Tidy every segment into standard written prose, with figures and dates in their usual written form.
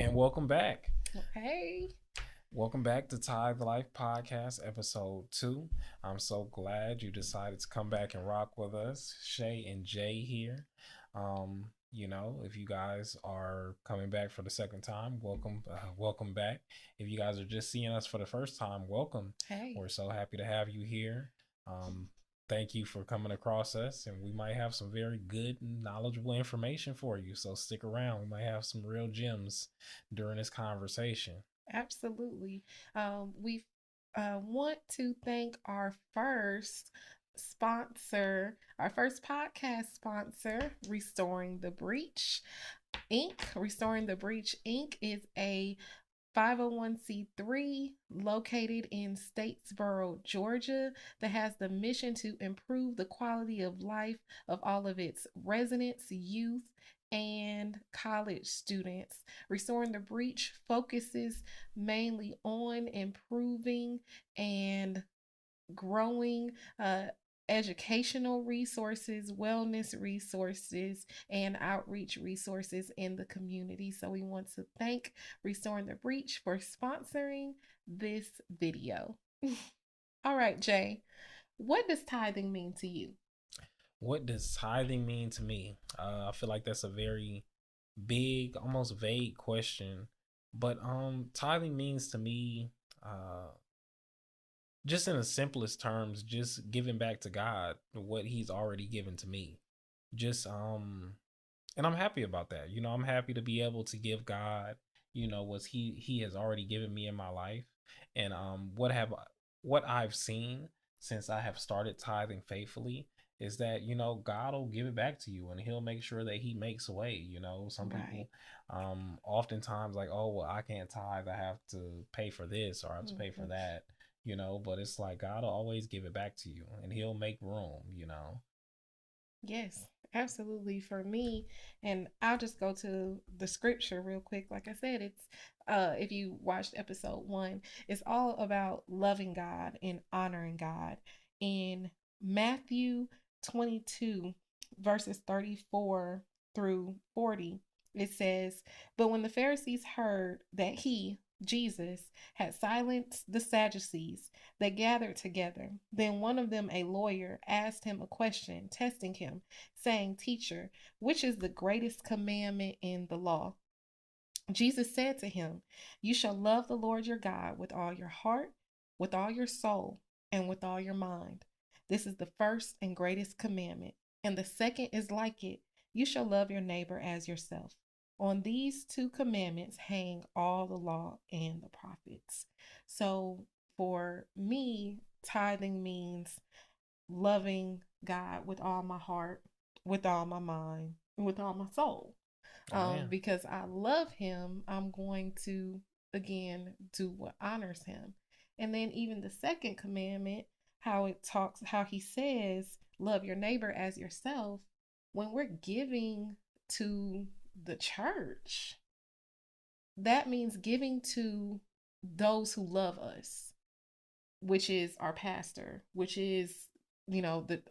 And welcome back. Hey. Welcome back to Tithe Life Podcast, episode 2. I'm so glad you decided to come back and rock with us. Shay and Jay here. If you guys are coming back for the second time, welcome back. If you guys are just seeing us for the first time, welcome. Hey. We're so happy to have you here. Um, Thank you for coming across us, and we might have some very good and knowledgeable information for you. So stick around. We might have some real gems during this conversation. Absolutely. We want to thank our first sponsor, our first podcast sponsor, Restoring the Breach Inc. Restoring the Breach Inc. is a 501c3 located in Statesboro, Georgia, that has the mission to improve the quality of life of all of its residents, youth, and college students. Restoring the Breach focuses mainly on improving and growing educational resources, wellness resources, and outreach resources in the community. So we want to thank Restoring the Breach for sponsoring this video. All right, Jay, what does tithing mean to you? What does tithing mean to me? I feel like that's a very big, almost vague question. But tithing means to me, just in the simplest terms, just giving back to God what He's already given to me. Just and I'm happy about that. I'm happy to be able to give God, what He has already given me in my life, and what I've seen since I have started tithing faithfully is that God will give it back to you, and He'll make sure that He makes a way. Some Right. people oftentimes like, oh well, I can't tithe, I have to pay for this or I have to pay for Mhm. that. But it's like God will always give it back to you, and He'll make room. Yes, absolutely. For me, and I'll just go to the scripture real quick. Like I said, it's if you watched episode 1, it's all about loving God and honoring God. In Matthew 22 verses 34 through 40, it says, "But when the Pharisees heard that he, Jesus, had silenced the Sadducees, they gathered together. Then one of them, a lawyer, asked him a question, testing him, saying, 'Teacher, which is the greatest commandment in the law?' Jesus said to him, 'You shall love the Lord your God with all your heart, with all your soul, and with all your mind. This is the first and greatest commandment. And the second is like it: you shall love your neighbor as yourself. On these two commandments hang all the law and the prophets.'" So for me, tithing means loving God with all my heart, with all my mind, and with all my soul. Amen. Because I love him, I'm going to again do what honors him. And then even the second commandment, how he says, love your neighbor as yourself. When we're giving to the church, that means giving to those who love us, which is our pastor, which is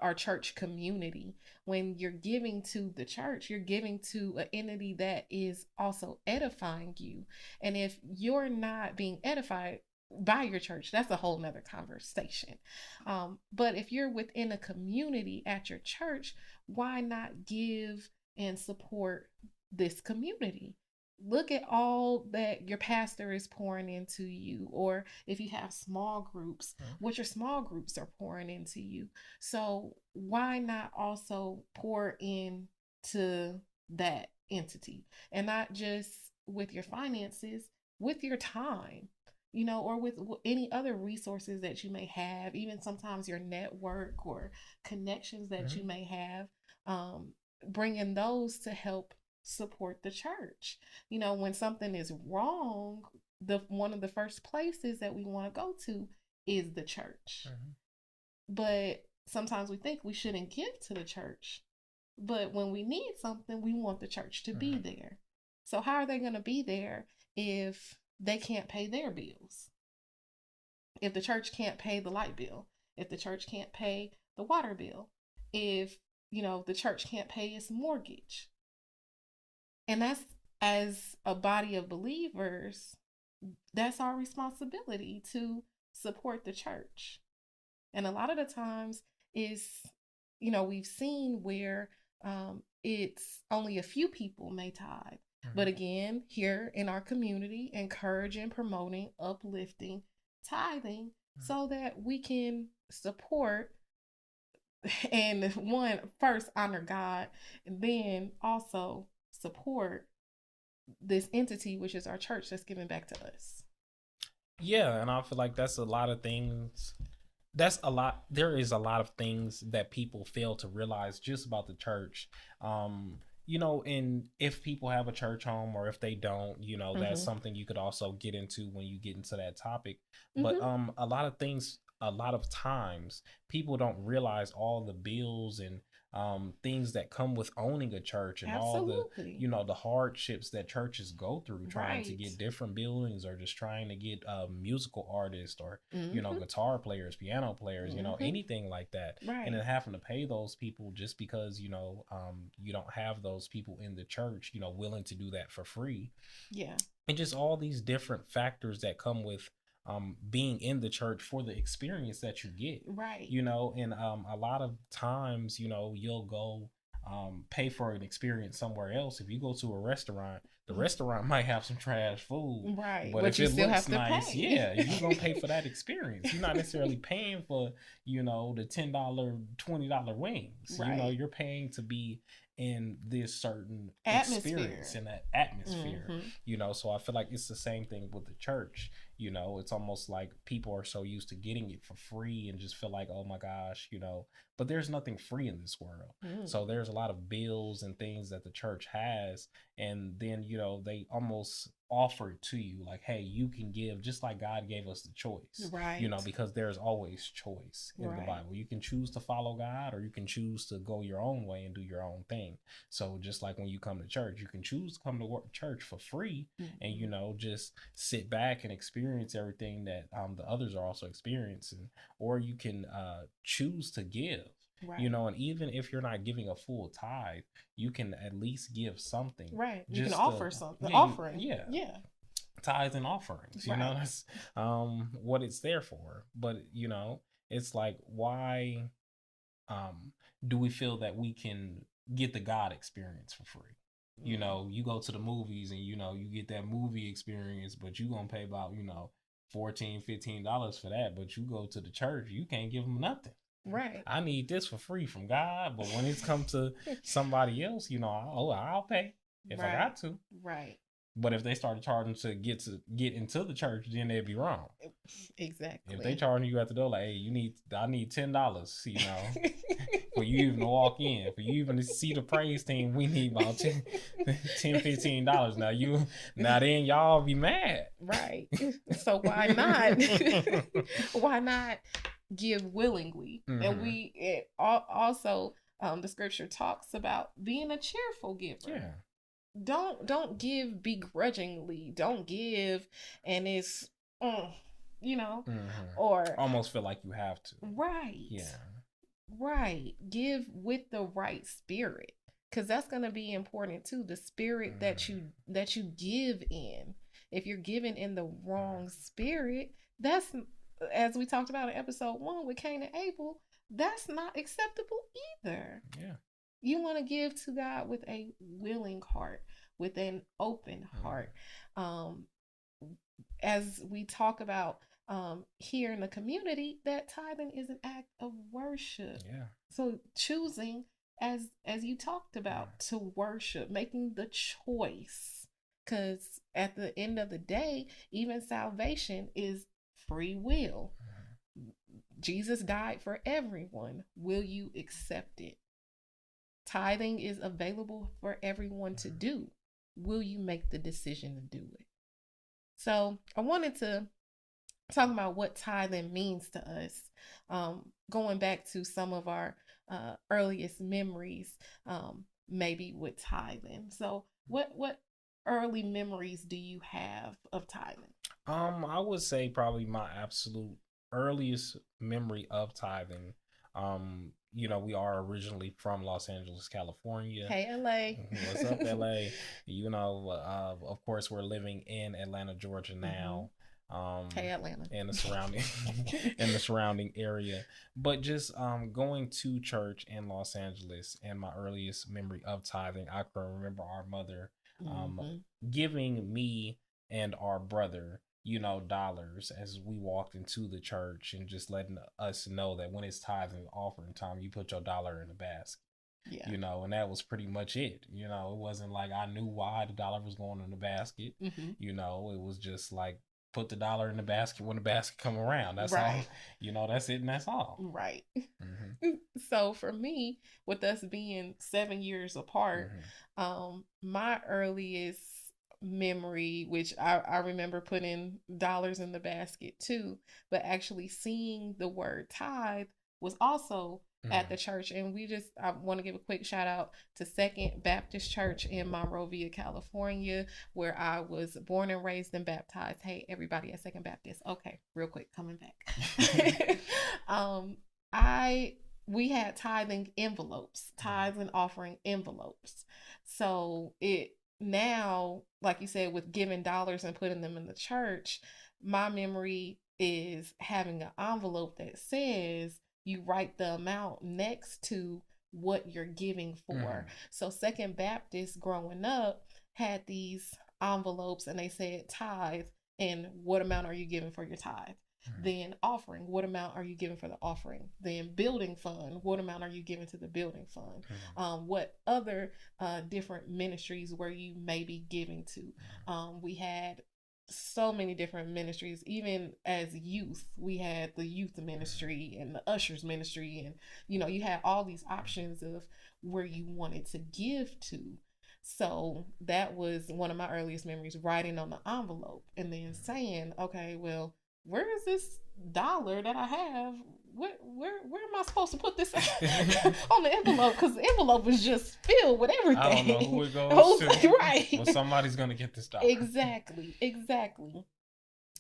our church community. When you're giving to the church, you're giving to an entity that is also edifying you. And if you're not being edified by your church, that's a whole nother conversation. But if you're within a community at your church, why not give and support this community? Look at all that your pastor is pouring into you, or if you have small groups, what your small groups are pouring into you. So why not also pour into that entity, and not just with your finances, with your time, or with any other resources that you may have, even sometimes your network or connections that Mm-hmm. you may have, bringing those to help support the church. When something is wrong, the one of the first places that we want to go to is the church. Mm-hmm. But sometimes we think we shouldn't give to the church. But when we need something, we want the church to be Mm-hmm. there. So how are they going to be there if they can't pay their bills? If the church can't pay the light bill, if the church can't pay the water bill, if the church can't pay its mortgage. And that's as a body of believers, that's our responsibility to support the church. And a lot of the times is, we've seen where it's only a few people may tithe. But again, here in our community, encouraging, promoting, uplifting, tithing so that we can support and one first honor God, and then also support this entity, which is our church, that's giving back to us. Yeah, and I feel like that's a lot of things. There is a lot of things that people fail to realize just about the church. And if people have a church home or if they don't, that's Mm-hmm. something you could also get into when you get into that topic. But Mm-hmm. a lot of times people don't realize all the bills and things that come with owning a church, and all the Absolutely. the hardships that churches go through trying to Right. get different buildings, or just trying to get musical artists, or Mm-hmm. guitar players, piano players, Mm-hmm. anything like that. And Right. then having to pay those people just because, you don't have those people in the church, willing to do that for free. Yeah. And just all these different factors that come with being in the church for the experience that you get, Right. and a lot of times, you'll go pay for an experience somewhere else. If you go to a restaurant, the restaurant might have some trash food, Right. but But if you it still have looks to nice, pay. yeah, you're gonna pay for that experience. You're not necessarily paying for, the $10, $20 wings. Right. You're paying to be in this certain experience, Atmosphere. in that atmosphere. Mm-hmm. So I feel like it's the same thing with the church. It's almost like people are so used to getting it for free and just feel like, oh my gosh, but there's nothing free in this world. Mm. So there's a lot of bills and things that the church has, and then they almost offer it to you like, hey, you can give just like God gave us the choice. Right. Because there's always choice in the Right. Bible. You can choose to follow God, or you can choose to go your own way and do your own thing. So just like when you come to church, you can choose to come to church for free, and Mm-hmm. just sit back and experience everything that the others are also experiencing, or you can choose to give. Right. And even if you're not giving a full tithe, you can at least give something. Right. You can Just to, offer something. yeah, Offering. yeah, Yeah. tithes and offerings. Right. That's what it's there for. But it's like, why um do we feel that we can get the God experience for free? You go to the movies and you get that movie experience, but you gonna pay about 14 $15 for that. But you go to the church, you can't give them nothing. Right. I need this for free from God, but when it's come to somebody else, I'll pay if I Right. got to. Right. But if they started charging to get into the church, then they'd be wrong. Exactly. If they charging you at the door like, hey, I need $10, for you even to walk in, for you even to see the praise team, we need about $15. Now then y'all be mad. Right. So why not? Why not give willingly? Mm-hmm. And also the scripture talks about being a cheerful giver. Yeah. Don't give begrudgingly. Don't give and it's or almost feel like you have to. right. Yeah. Right. Give with the right spirit, because that's going to be important too. The spirit that you give in. If you're giving in the wrong spirit, that's, as we talked about in episode 1 with Cain and Abel, that's not acceptable either. Yeah. You want to give to God with a willing heart, with an open heart. As we talk about here in the community, that tithing is an act of worship. Yeah. So choosing, as you talked about, to worship, making the choice, because at the end of the day, even salvation is free will. Jesus died for everyone. Will you accept it? Tithing is available for everyone to do. Will you make the decision to do it? So I wanted to talk about what tithing means to us, going back to some of our earliest memories, maybe with tithing. So what early memories do you have of tithing? I would say probably my absolute earliest memory of tithing we are originally from Los Angeles, California. Hey, LA. What's up, LA? Of course, we're living in Atlanta, Georgia Hmm. now, um, Hey, Atlanta. and the surrounding in the surrounding area. But just going to church in Los Angeles, and my earliest memory of tithing, I can remember our mother um, Hmm. giving me and our brother, dollars as we walked into the church, and just letting us know that when it's tithing offering time, you put your dollar in the basket. Yeah. And that was pretty much it. It wasn't like I knew why the dollar was going in the basket. Hmm. It was just like put the dollar in the basket when the basket come around. That's all. Right. That's it, and that's all. Right. Mm-hmm. So for me, with us being 7 years apart, Mm-hmm. my earliest memory, which I remember putting dollars in the basket too, but actually seeing the word tithe was also at Mm-hmm. the church. And I want to give a quick shout out to Second Baptist Church in Monrovia, California, where I was born and raised and baptized. Hey, everybody at Second Baptist. Okay, real quick, coming back. um, I we had tithing envelopes, tithes and offering envelopes. So it now, like you said, with giving dollars and putting them in the church, my memory is having an envelope that says you write the amount next to what you're giving for. Mm-hmm. So Second Baptist growing up had these envelopes and they said tithe and what amount are you giving for your tithe? Then offering, what amount are you giving for the offering? Then building fund, what amount are you giving to the building fund? Mm-hmm. What other different ministries were you maybe giving to? We had so many different ministries. Even as youth, we had the youth ministry and the ushers ministry, and you had all these options of where you wanted to give to. So that was one of my earliest memories, writing on the envelope and then saying, okay, well, where is this dollar that I have? Where am I supposed to put this on the envelope? Because the envelope was just filled with I don't know everything. who it goes to, Right. but somebody's gonna get this dollar. Exactly. Exactly.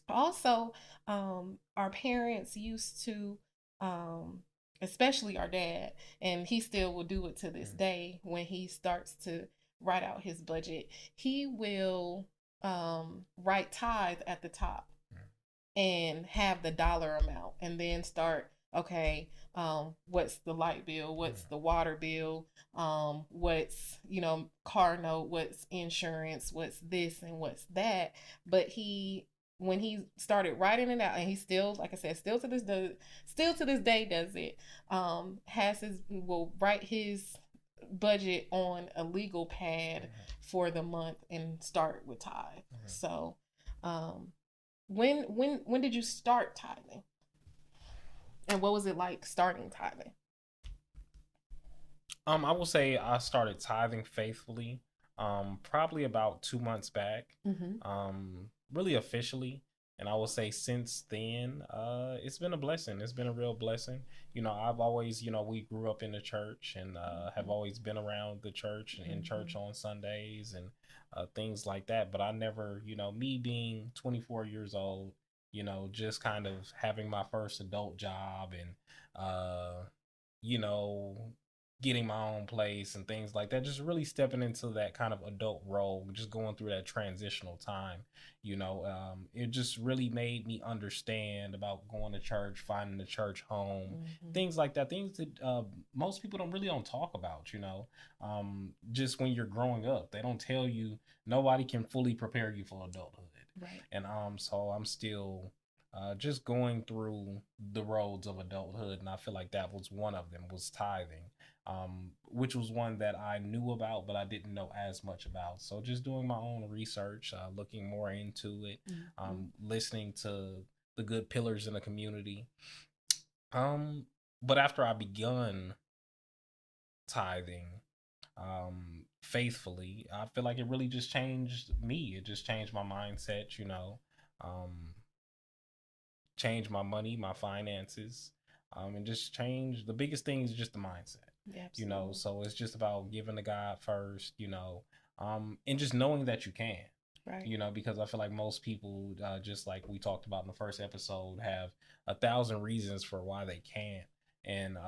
Also, our parents used to, um, especially our dad, and he still will do it to this day when he starts to write out his budget. He will write tithe at the top and have the dollar amount and then start, okay, what's the light bill, what's the water bill, what's car note, what's insurance, what's this and what's that. But he when he started writing it out, and he still, like I said, still to this day does it, has his will write his budget on a legal pad for the month and start with tithe. So um when did you start tithing? And what was it like starting tithing? I will say I started tithing faithfully, probably about 2 months back, Mm-hmm. really officially. And I will say since then, it's been a blessing. It's been a real blessing. I've always, we grew up in the church, and have always been around the church and in Mm-hmm. church on Sundays, and things like that. But I never, me being 24 years old, just kind of having my first adult job, and you know, getting my own place and things like that, just really stepping into that kind of adult role, just going through that transitional time. It just really made me understand about going to church, finding the church home, Mm-hmm. things like that, things that most people don't talk about. Just when you're growing up, they don't tell you. Nobody can fully prepare you for adulthood. Right. And so I'm still just going through the roads of adulthood, and I feel like that was one of them, was tithing, which was one that I knew about, but I didn't know as much about. So just doing my own research, looking more into it, Mm-hmm. listening to the good pillars in the community. Um, but after I begun tithing, faithfully, I feel like it really just changed me. It just changed my mindset, um, changed my money, my finances, and just changed. The biggest thing is just the mindset. Yeah, absolutely. So it's just about giving to God first, and just knowing that you can, Right. because I feel like most people, just like we talked about in the first episode, have 1,000 reasons for why they can't. And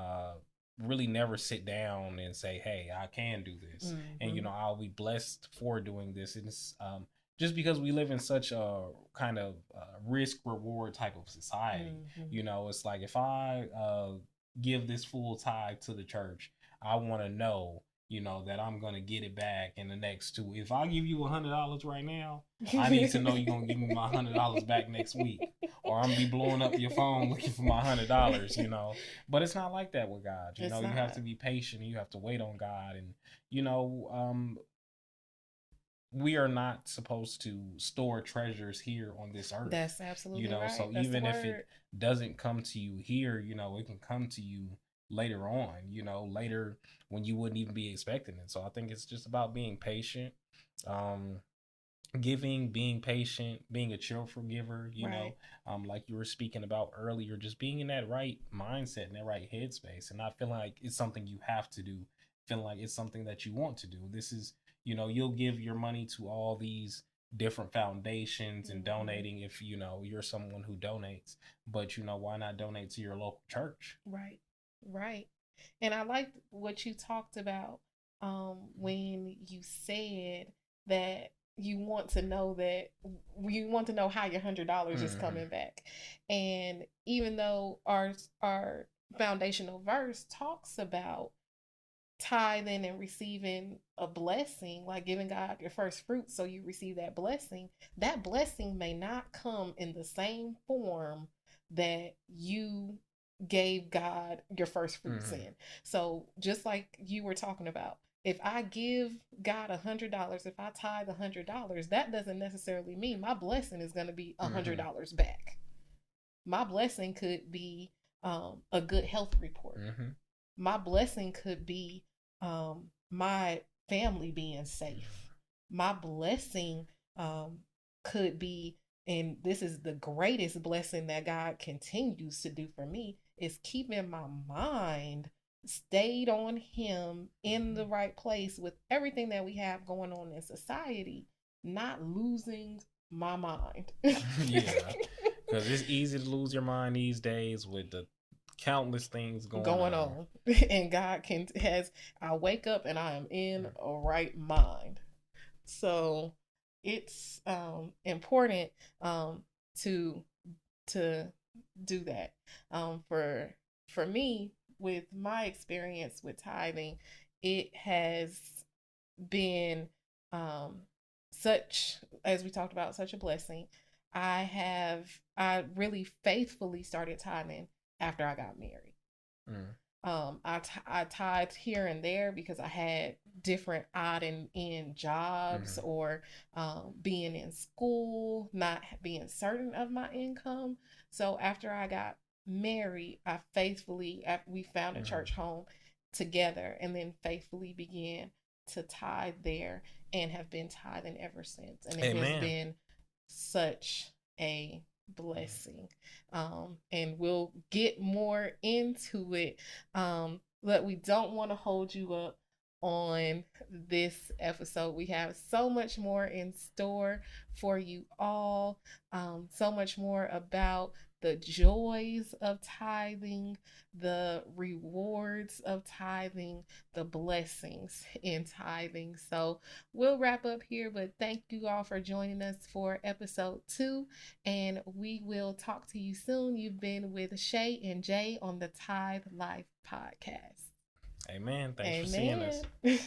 really never sit down and say, hey, I can do this, and Mm-hmm. I'll be blessed for doing this. And it's just because we live in such a kind of risk reward type of society. Mm-hmm. It's like, if I give this full tithe to the church, I want to know, that I'm gonna get it back in the next two. If I give you $100 right now, I need to know you're gonna give me my $100 back next week, or I'm gonna be blowing up your phone looking for my $100. But it's not like that with God. It's You have not. to be patient. You have to wait on God, and you know, um, we are not supposed to store treasures here on this earth. That's absolutely right. So That's the even if it word. doesn't come to you here, it can come to you later on, later when you wouldn't even be expecting it. So I think it's just about being patient, um, giving, being patient, being a cheerful giver, Right. like you were speaking about earlier, just being in that right mindset, in that right headspace, and not feeling like it's something you have to do, feeling like it's something that you want to do. This is, you'll give your money to all these different foundations and Mm-hmm. donating if you're someone who donates, but why not donate to your local church? Right. Right. And I like what you talked about when you said that you want to know how your $100 is Mm-hmm. coming back. And even though our foundational verse talks about tithing and receiving a blessing, like giving God your first fruits so you receive that blessing may not come in the same form that you gave God your first fruits Mm-hmm. in. So just like you were talking about, if I give God $100, if I tithe $100, that doesn't necessarily mean my blessing is going to be a hundred Mm-hmm. dollars back. My blessing could be a good health report. Mm-hmm. My blessing could be my family being safe. My blessing could be, and this is the greatest blessing that God continues to do for me, is keeping my mind stayed on Him in the right place with everything that we have going on in society, not losing my mind. Yeah, because it's easy to lose your mind these days with the countless things going Going on. on. And God can has I wake up and I am in a right mind. So it's important to to do that. For me, with my experience with tithing, it has been um such, as we talked about, such a blessing. I really faithfully started tithing after I got married. Mm. I tithed here and there because I had different odd and end jobs, Mm-hmm. or being in school, not being certain of my income. So after I got married, we found a Mm-hmm. church home together, and then faithfully began to tithe there, and have been tithing ever since. And it has Amen. been such a blessing. And we'll get more into it. But we don't want to hold you up on this episode. We have so much more in store for you all, so much more about the joys of tithing, the rewards of tithing, the blessings in tithing. So we'll wrap up here, but thank you all for joining us for episode 2, and we will talk to you soon. You've been with Shay and Jay on the Tithe Life podcast. Amen. Thanks for seeing us. Amen.